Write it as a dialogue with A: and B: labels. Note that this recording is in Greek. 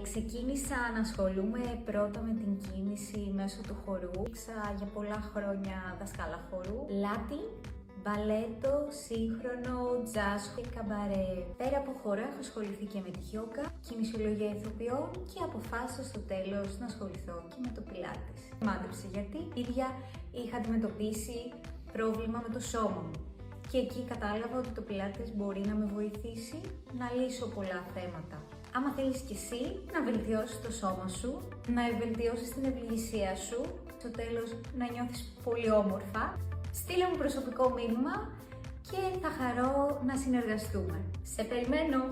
A: Ξεκίνησα να ασχολούμαι πρώτα με την κίνηση μέσω του χορού. Ήξα για πολλά χρόνια δασκάλα χορού, Latin, μπαλέτο, σύγχρονο, jazz και καμπαρέ. Πέρα από χορό έχω ασχοληθεί και με τη γιόγκα, κινησιολογία ηθοποιών και αποφάσισα στο τέλος να ασχοληθώ και με το πιλάτες. Μάντεψε γιατί ίδια είχα αντιμετωπίσει πρόβλημα με το σώμα μου. Και εκεί κατάλαβα ότι το πιλάτες μπορεί να με βοηθήσει να λύσω πολλά θέματα. Άμα θέλεις κι εσύ να βελτιώσεις το σώμα σου, να βελτιώσεις την ευληγησία σου, στο τέλος να νιώθεις πολύ όμορφα, στείλε μου προσωπικό μήνυμα και θα χαρώ να συνεργαστούμε. Σε περιμένω!